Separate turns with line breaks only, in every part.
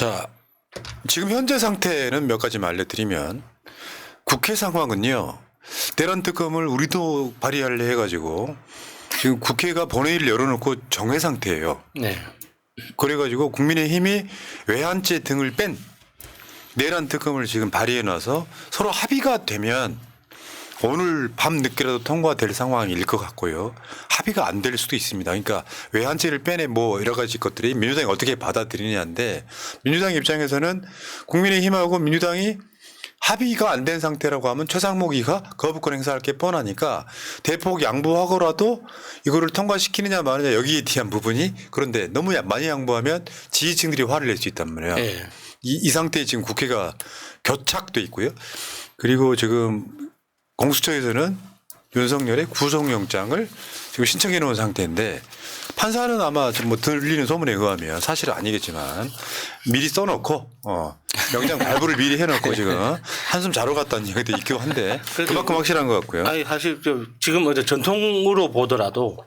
자, 지금 현재 상태는 몇 가지만 알려드리면 국회 상황은요. 대란 특검을 우리도 발의하려 해가지고 지금 국회가 본회의를 열어놓고 정회 상태예요.
네.
그래가지고 국민의힘이 외환죄 등을 뺀 내란 특검을 지금 발의해놔서 서로 합의가 되면 오늘 밤 늦게라도 통과될 상황일 것 같고요. 합의가 안 될 수도 있습니다. 그러니까 외환죄를 빼내 뭐 여러 가지 것들이 민주당이 어떻게 받아들이냐인데 민주당 입장에서는 국민의힘하고 민주당이 합의가 안 된 상태라고 하면 최상목이가 거부권 행사할 게 뻔하니까 대폭 양보하고라도 이거를 통과시키느냐 마느냐 여기에 대한 부분이 그런데 너무 많이 양보하면 지지층들이 화를 낼 수 있단 말이에요.
네.
이 상태에 지금 국회가 교착돼 있고요. 그리고 지금 공수처에서는 윤석열의 구속영장을 지금 신청해 놓은 상태인데 판사는 아마 좀 뭐 들리는 소문에 의하면 사실은 아니겠지만 미리 써놓고 영장 발부를 미리 해놓고 지금 한숨 자러 갔다는 얘기도 있고 한데 그만큼 확실한 것 같고요.
아니 사실 지금 어제 전통으로 보더라도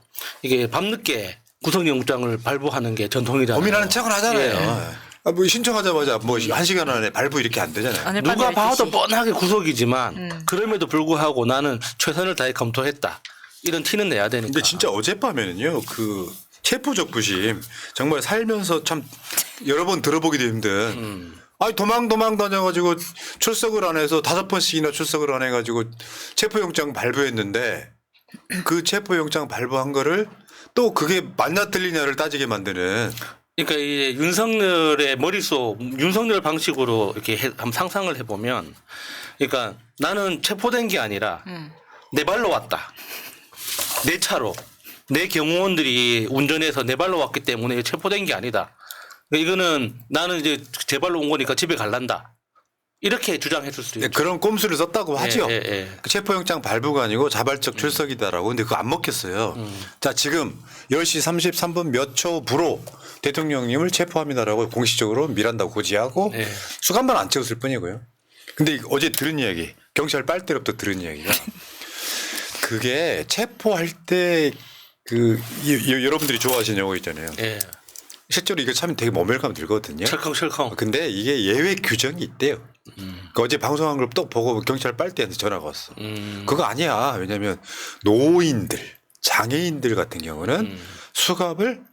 이게 밤늦게 구속영장을 발부하는 게 전통이잖아요.
고민하는 척은 하잖아요.
예.
뭐 신청하자마자 뭐 1시간 안에 발부 이렇게 안 되잖아요.
누가 봐도 뻔하게 구속이지만 그럼에도 불구하고 나는 최선을 다해 검토했다. 이런 티는 내야 되니까.
근데 진짜 어젯밤에는요. 그 체포적부심 정말 살면서 참 여러 번 들어보기도 힘든 아니 도망 다녀가지고 출석을 안 해서 5번씩이나 출석을 안 해가지고 체포영장 발부했는데 그 체포영장 발부한 거를 또 그게 맞냐 틀리냐를 따지게 만드는
그러니까 이 윤석열의 머릿속 윤석열 방식으로 이렇게 한번 상상을 해보면 그러니까 나는 체포된 게 아니라 내 발로 왔다. 내 차로 내 경호원들이 운전해서 내 발로 왔기 때문에 체포된 게 아니다. 이거는 나는 이제 제 발로 온 거니까 집에 갈란다. 이렇게 주장했을 수도 있죠.
그런 꼼수를 썼다고 하죠.
예.
그 체포영장 발부가 아니고 자발적 출석이다라고. 근데 그거 안 먹혔어요. 자, 지금 10시 33분 몇 초부로 대통령님을 체포합니다라고 공식적으로 미란다 고지하고
네.
수감만 안 채웠을 뿐이고요. 근데 어제 들은 이야기, 경찰 빨대로부터 들은 이야기가 그게 체포할 때 그 여러분들이 좋아하시는 영화 있잖아요.
예.
실제로 이거 참 되게 모멸감 들거든요.
철컹철컹.
근데 이게 예외 규정이 있대요. 그 어제 방송한 걸 또 보고 경찰 빨대한테 전화가 왔어. 그거 아니야. 왜냐하면 노인들, 장애인들 같은 경우는 수갑을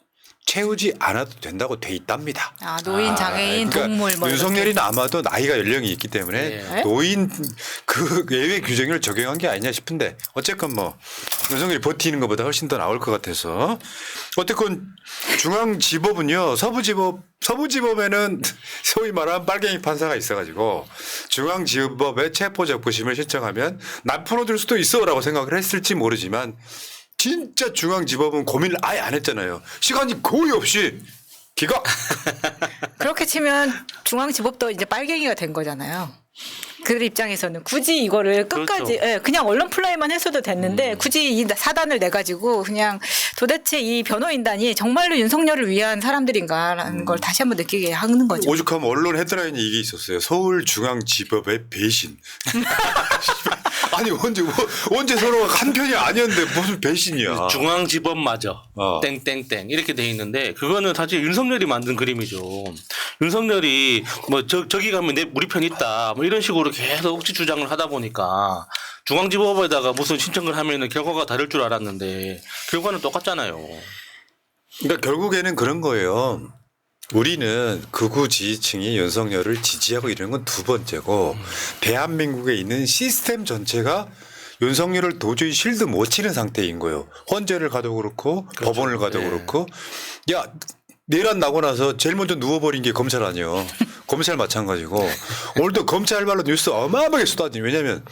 채우지 않아도 된다고 돼 있답니다.
아, 노인, 장애인,
그러니까
동물 뭐
윤석열이는 아마도 나이가 연령이 있기 때문에
네.
노인 그 예외 규정을 적용한 게 아니냐 싶은데 어쨌건 뭐 윤석열이 버티는 것보다 훨씬 더 나을 것 같아서 어쨌건 중앙지법은요 서부지법에는 소위 말하는 빨갱이 판사가 있어가지고 중앙지법에 체포적부심을 신청하면 난 풀어줄 수도 있어라고 생각을 했을지 모르지만 진짜 중앙지법은 고민을 아예 안 했잖아요. 시간이 거의 없이 기각.
그렇게 치면 중앙지법도 이제 빨갱이가 된 거잖아요. 그들 입장에서는 굳이 이거를 끝까지
그렇죠.
예, 그냥 언론 플레이만 했어도 됐는데 굳이 이 사단을 내 가지고 그냥 도대체 이 변호인단이 정말로 윤석열을 위한 사람들인가라는 걸 다시 한번 느끼게 하는 거죠.
오죽하면 언론 헤드라인에 이게 있었어요. 서울중앙지법의 배신. 아니 언제 서로가 한 편이 아니었는데 무슨 배신이야.
중앙지법마저 땡땡땡 이렇게 돼 있는데 그거는 사실 윤석열이 만든 그림이죠. 윤석열이 뭐 저기 가면 우리 편 있다 뭐 이런 식으로 계속 억지 주장을 하다 보니까 중앙지법에다가 무슨 신청을 하면은 결과가 다를 줄 알았는데 결과는 똑같잖아요.
그러니까 결국에는 그런 거예요. 우리는 극우 지지층이 윤석열을 지지하고 이런 건 두 번째고 대한민국에 있는 시스템 전체가 윤석열을 도저히 실드 못 치는 상태인 거예요. 헌재를 가도 그렇고
그렇죠.
법원을 가도
네.
그렇고 야 내란 나고 나서 제일 먼저 누워버린 게 검찰 아니에요. 검찰 마찬가지고 오늘도 검찰 말로 뉴스 어마어마하게 쏟아지니 왜냐하면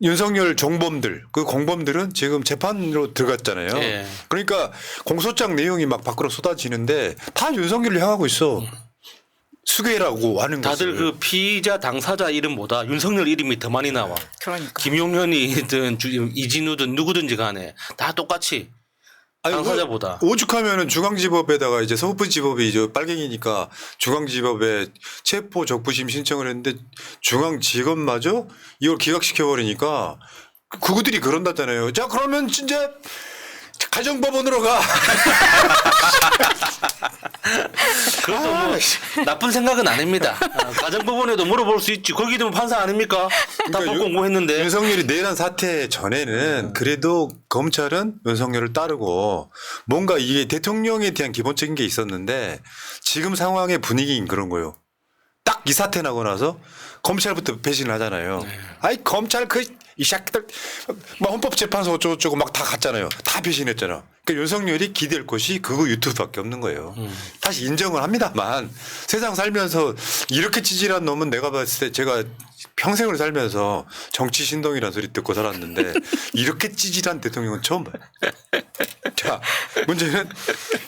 윤석열 종범들 그 공범들은 지금 재판으로 들어갔잖아요.
예.
그러니까 공소장 내용이 막 밖으로 쏟아지는데 다 윤석열을 향하고 있어. 수괴라고 하는
다들
것을.
그 피의자 당사자 이름보다 윤석열 이름이 더 많이 나와.
그러니까.
김용현이든 이진우든 누구든지 간에 다 똑같이 당사자보다.
오죽하면은 중앙지법에다가 이제 서부지법이 이제 빨갱이니까 중앙지법에 체포 적부심 신청을 했는데 중앙지검마저 이걸 기각시켜 버리니까 그들이 그런다잖아요. 자 그러면 진짜 가정법원으로 가.
그것도 뭐 나쁜 생각은 아닙니다. 가정법원에도 물어볼 수 있지. 거기도 판사 아닙니까? 다
그러니까
법공고했는데
윤석열이 내란 사태 전에는 그래도 검찰은 윤석열을 따르고 뭔가 이게 대통령에 대한 기본적인 게 있었는데 지금 상황의 분위기인 그런 거예요. 딱 이 사태 나고 나서 검찰부터 배신을 하잖아요. 아이 검찰 이 새끼들 막 헌법재판소 어쩌고저쩌고 막 다 갔잖아요. 다 배신했잖아. 그러니까 윤석열이 기댈 곳이 그거 유튜브밖에 없는 거예요. 다시 인정을 합니다만 세상 살면서 이렇게 찌질한 놈은 내가 봤을 때 제가 평생을 살면서 정치 신동이라는 소리 듣고 살았는데 이렇게 찌질한 대통령은 처음 봐요. 자, 문제는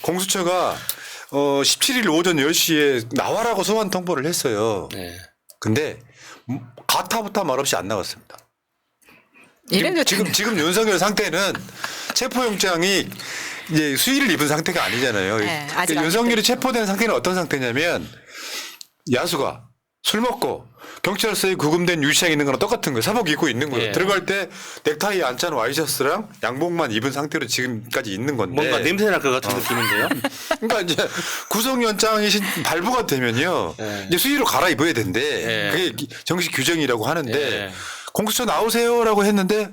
공수처가 17일 오전 10시에 나와라고 소환 통보를 했어요.
네.
근데 가타부타 말없이 안 나왔습니다.
이래도
지금 윤석열 상태는 체포영장이 이제 수위를 입은 상태가 아니잖아요.
네, 아직 안
윤석열이
됐죠.
체포된 상태는 어떤 상태냐면 야수가 술 먹고 경찰서에 구금된 유치장에 있는 거랑 똑같은 거예요. 사복 입고 있는 거예요.
예.
들어갈 때 넥타이 안 찬 와이셔츠랑 양복만 입은 상태로 지금까지 있는 건데.
뭔가 냄새 날 것 같은 느낌인데요.
그러니까 이제 구속영장이 발부가 되면요.
예.
이제 수위로 갈아입어야 된대.
예.
그게 정식 규정이라고 하는데
예.
공수처 나오세요라고 했는데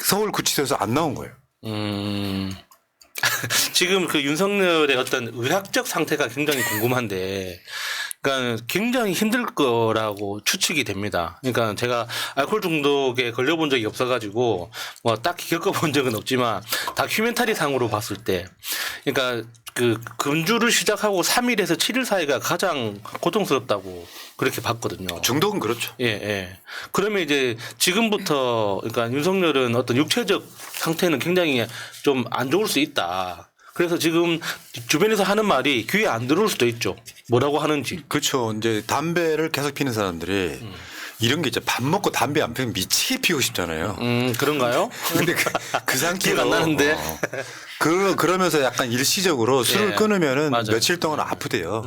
서울구치소에서 안 나온 거예요.
지금 그 윤석열의 어떤 의학적 상태가 굉장히 궁금한데, 그러니까 굉장히 힘들 거라고 추측이 됩니다. 그러니까 제가 알코올 중독에 걸려본 적이 없어가지고 뭐 딱히 겪어본 적은 없지만 다큐멘터리 상으로 봤을 때, 그러니까 그 금주를 시작하고 3일에서 7일 사이가 가장 고통스럽다고 그렇게 봤거든요.
중독은 그렇죠.
예, 예. 그러면 이제 지금부터 그러니까 윤석열은 어떤 육체적 상태는 굉장히 좀 안 좋을 수 있다. 그래서 지금 주변에서 하는 말이 귀에 안 들어올 수도 있죠. 뭐라고 하는지.
그렇죠. 이제 담배를 계속 피는 사람들이 이런 게 이제 밥 먹고 담배 안 피면 미치게 피우고 싶잖아요.
그런가요?
근데 그 상태로
기억 안 나는데.
그러면서 약간 일시적으로 술을
예,
끊으면은
맞아요.
며칠 동안 아프대요.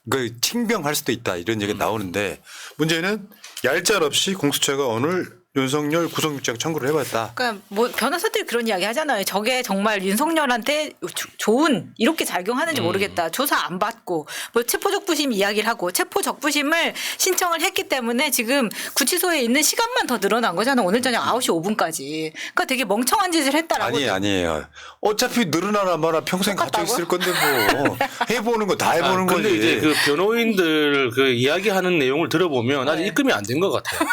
그 칭병할 수도 있다 이런 얘기가 나오는데 문제는 얄짤없이 공수처가 오늘 윤석열 구속영장 청구를 해봤다.
그러니까 뭐 변호사들이 그런 이야기 하잖아요. 저게 정말 윤석열한테 좋은 이렇게 작용하는지 모르겠다. 조사 안 받고 뭐 체포적부심 이야기를 하고 체포적부심을 신청을 했기 때문에 지금 구치소에 있는 시간만 더 늘어난 거잖아. 오늘 저녁 9시 5분까지. 그러니까 되게 멍청한 짓을 했다라고.
아니에요. 어차피 늘어나나 마나 평생 갇혀 있을 건데 뭐 해보는 거 다 해보는 거지.
근데 이제 그 변호인들 그 이야기하는 내용을 들어보면 아직
네.
입금이 안 된 것 같아요.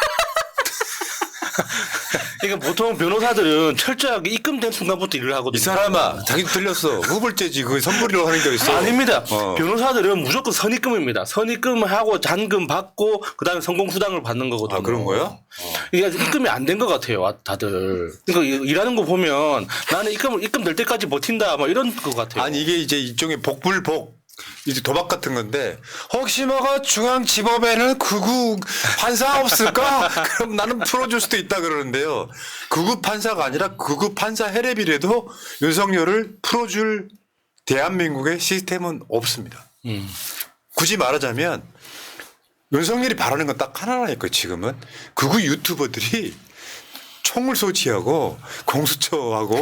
그러니까 보통 변호사들은 철저하게 입금된 순간부터 일을 하거든요.
이 사람아, 자기도 틀렸어. 후불제지. 그 선불이라고 하는 게 있어.
아닙니다.
어.
변호사들은 무조건 선입금입니다. 선입금을 하고 잔금 받고 그다음에 성공수당을 받는 거거든요.
아, 그런 거요?
이게 아직 입금이 안 된 것 같아요, 다들. 그러니까 일하는 거 보면 나는 입금 될 때까지 버틴다, 뭐 이런 것 같아요.
아니 이게 이제 일종의 복불복. 이제 도박 같은 건데 혹시 뭐가 중앙지법에는 극우 판사 없을까? 그럼 나는 풀어줄 수도 있다 그러는데요. 극우 판사가 아니라 극우 판사 해례비라도 윤석열을 풀어줄 대한민국의 시스템은 없습니다. 굳이 말하자면 윤석열이 바라는 건 딱 하나라니까요. 지금은 극우 유튜버들이 총을 소지하고 공수처하고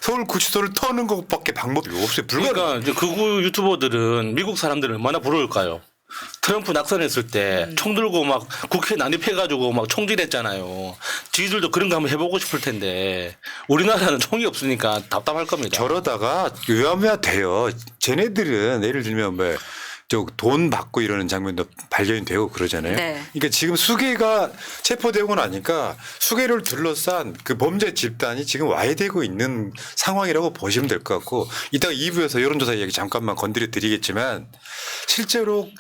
서울구치소를 터는 것밖에 방법이 없어요.
그러니까 이제 극우 유튜버들은 미국 사람들은 얼마나 부러울까요? 트럼프 낙선했을 때 총 들고 막 국회 난입해가지고 막 총질했잖아요. 지지들도 그런 거 한번 해보고 싶을 텐데 우리나라는 총이 없으니까 답답할 겁니다.
저러다가 위험해야 돼요. 쟤네들은 예를 들면 뭐 돈 받고 이러는 장면도 발견이 되고 그러잖아요.
네.
그러니까 지금 수계가 체포되고 나니까 수계를 둘러싼 그 범죄 집단이 지금 와해되고 있는 상황이라고 보시면 될 것 같고 이따가 2부에서 여론조사 이야기 잠깐만 건드려 드리겠지만 실제로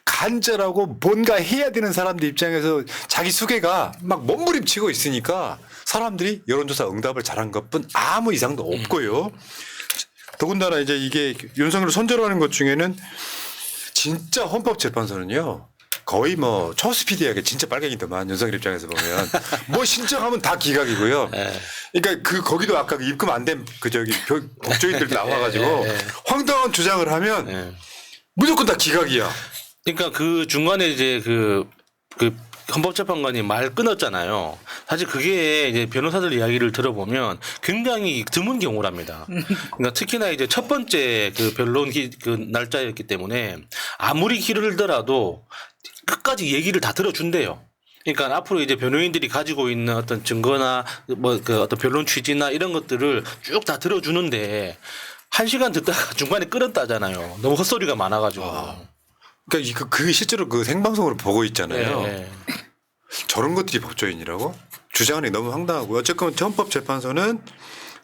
간절하고 뭔가 해야 되는 사람들 입장에서 자기 수계가 막 몸부림치고 있으니까 사람들이 여론조사 응답을 잘한 것뿐 아무 이상도 없고요. 더군다나 이제 이게 윤석열을 손절하는 것 중에는 진짜 헌법재판소는요. 거의 뭐 초스피디하게 진짜 빨갱이더만 윤석열 입장에서 보면 뭐 신청하면 다 기각이고요. 그러니까 거기도 아까 입금 안 된 그 법조인들 나와가지고 황당한 주장을 하면 무조건 다 기각이야.
그러니까 그 중간에 이제 그 헌법재판관이 말 끊었잖아요. 사실 그게 이제 변호사들 이야기를 들어보면 굉장히 드문 경우랍니다. 그러니까 특히나 이제 첫 번째 그 변론 그 날짜였기 때문에 아무리 길더라도 끝까지 얘기를 다 들어준대요. 그러니까 앞으로 이제 변호인들이 가지고 있는 어떤 증거나 뭐 그 어떤 변론 취지나 이런 것들을 쭉 다 들어주는데 1시간 듣다가 중간에 끊었다잖아요. 너무 헛소리가 많아가지고.
그러니까 그 실제로 그 생방송으로 보고 있잖아요.
네.
저런 것들이 법조인이라고 주장하는 게 너무 황당하고요. 어쨌건 헌법재판소는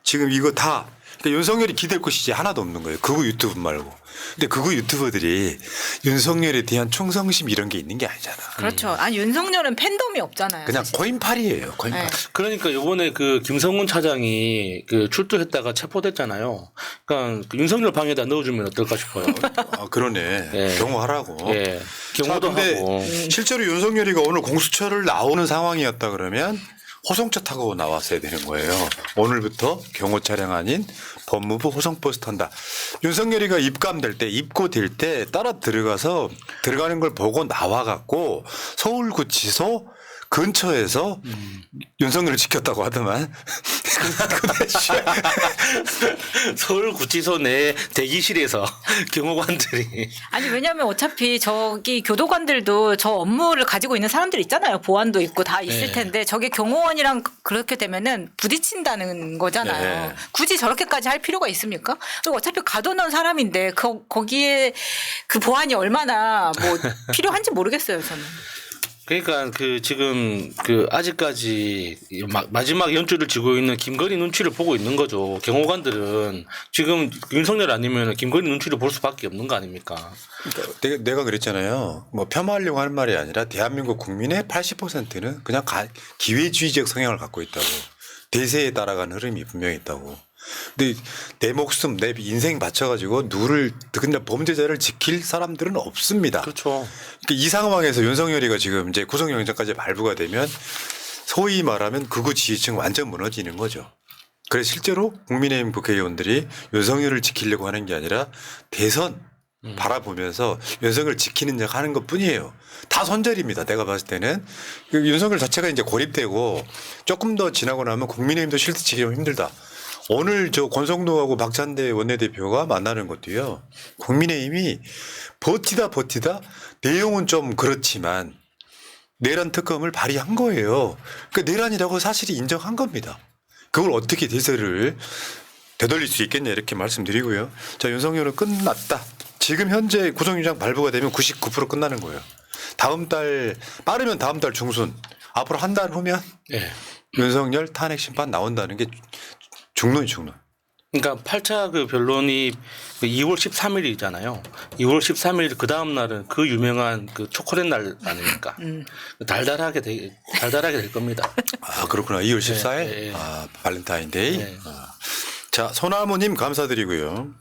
지금 이거 다 그러니까 윤석열이 기댈 곳이 하나도 없는 거예요. 극우 유튜브 말고. 근데 극우 유튜버들이 윤석열에 대한 충성심 이런 게 있는 게 아니잖아.
그렇죠. 아니 윤석열은 팬덤이 없잖아요.
그냥
사실.
코인팔이에요. 코인팔.
네.
그러니까 요번에 그 김성훈 차장이 그 출두했다가 체포됐잖아요. 그러니까 그 윤석열 방에다 넣어주면 어떨까 싶어요.
아, 그러네.
예.
경호하라고.
예. 경호도
자, 근데
하고.
실제로 윤석열이가 오늘 공수처를 나오는 상황이었다 그러면 호송차 타고 나왔어야 되는 거예요. 오늘부터 경호 차량 아닌 법무부 호송버스 탄다. 윤석열이가 입감될 때 입고될 때 따라 들어가서 들어가는 걸 보고 나와갖고 서울구치소 근처에서 윤석열을 지켰다고 하더만.
서울구치소 내 대기실에서 경호관들이
아니 왜냐하면 어차피 저기 교도관들도 저 업무를 가지고 있는 사람들 있잖아요. 보안도 있고 다 있을
네.
텐데 저게 경호원이랑 그렇게 되면은 부딪힌다는 거잖아요.
네.
굳이 저렇게까지 할 필요가 있습니까? 그리고 어차피 가둬놓은 사람인데 거기에 그 보안이 얼마나 뭐 필요한지 모르겠어요. 저는.
그러니까 그 지금 그 아직까지 마지막 연줄을 쥐고 있는 김건희 눈치를 보고 있는 거죠. 경호관들은 지금 윤석열 아니면 김건희 눈치를 볼 수밖에 없는 거 아닙니까?
내가 그랬잖아요. 뭐 폄하하려고 하는 말이 아니라 대한민국 국민의 80%는 그냥 기회주의적 성향을 갖고 있다고. 대세에 따라가는 흐름이 분명히 있다고. 근데 내 목숨, 내 인생 바쳐가지고 누구를 그냥 범죄자를 지킬 사람들은 없습니다.
그렇죠.
그러니까 이 상황에서 윤석열이가 지금 이제 구속영장까지 발부가 되면 소위 말하면 극우 지지층 완전 무너지는 거죠. 그래서 실제로 국민의힘 국회의원들이 윤석열을 지키려고 하는 게 아니라 대선 바라보면서 윤석열을 지키는 역 하는 것 뿐이에요. 다 손절입니다. 내가 봤을 때는. 윤석열 자체가 이제 고립되고 조금 더 지나고 나면 국민의힘도 실드 치기 좀 힘들다. 오늘 저 권성동하고 박찬대 원내대표가 만나는 것도요. 국민의힘이 버티다 내용은 좀 그렇지만 내란 특검을 발의한 거예요. 그러니까 내란이라고 사실이 인정한 겁니다. 그걸 어떻게 대세를 되돌릴 수 있겠냐 이렇게 말씀드리고요. 자, 윤석열은 끝났다. 지금 현재 구속영장 발부가 되면 99% 끝나는 거예요. 빠르면 다음 달 중순. 앞으로 한 달 후면
예.
윤석열 탄핵 심판 나온다는 게 중론이 중론.
그러니까 8차 그 변론이 2월 13일이잖아요. 2월 13일 그 다음 날은 그 유명한 그 초콜릿 날 아닙니까? 달달하게 될 겁니다.
아, 그렇구나. 2월 14일?
예.
아, 발렌타인데이.
네.
자, 소나무님 감사드리고요.